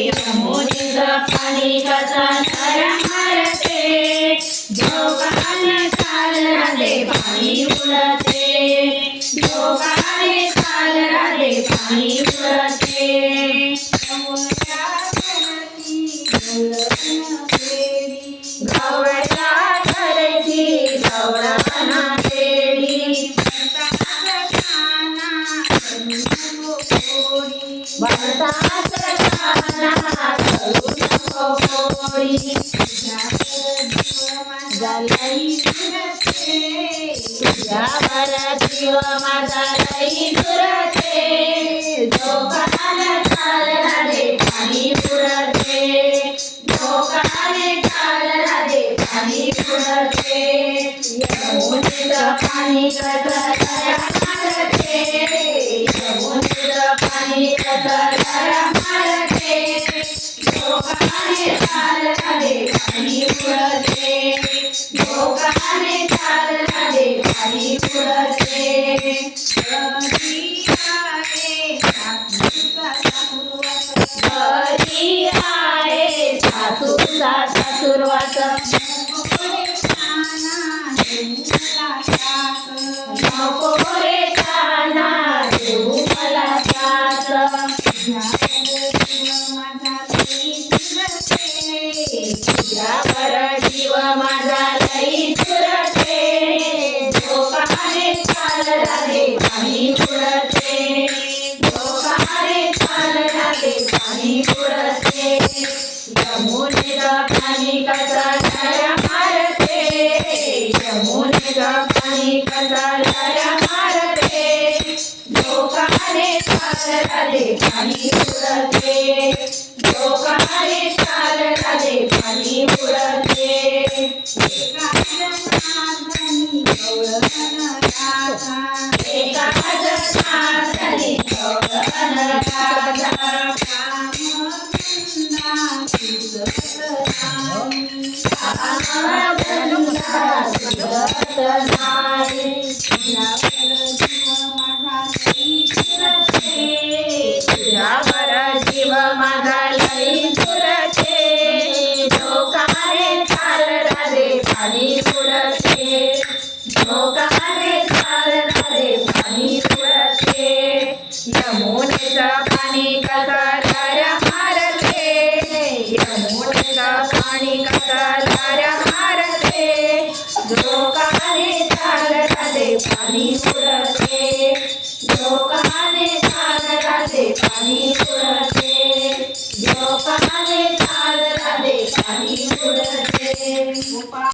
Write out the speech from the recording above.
यमुनेचं पाणी कसं तरंगते, जोगाने चाल राधे पाणी उडते, जोगाने चाल राधे पाणी उडते. गवळ्या घरची गवळण पेडी, भरताच खाना करू नको पोरी. तुझ्यावर जीव माझा लई दुरते, जोगाने चाल राधे पाणी उडते, जोगाने चाल राधे पाणी उडते. यमुनेचं पाणी कसं तरंगते, यमुनेचं पाणी कसं तरंगते, जोगाने चाल राधे पाणी उडते, जोगाने चाल राधे पाणी उडते. घरी आहे सासूचा सासूरवास, नको रे ताना देऊ मला त्रास. तुझ्यावर जीव माझा लई दुरते, जोगाने चाल राधे पाणी उडते, जोगाने चाल राधे पाणी उडते. यमुनेचं पाणी कसं तरंगते, यमुनेचं पाणी कसं तरंगते, जोगाने चाल राधे पाणी उडते, जोगाने चाल राधे पाणी उडते. एका जनार्दनी गवळण राधा, तुझ्यावर जीव माझा लई दुरते, जोगाने चाल राधे पाणी उडते, जोगाने चाल राधे पाणी उडते. यमुनेचं पाणी कसं तरंगते, यमुनेचं पाणी कसं तरंगते, जोगाने चाल राधे पाणी उडते, जोगाने चाल राधे पाणी उडते, जोगाने चाल राधे पाणी उडते.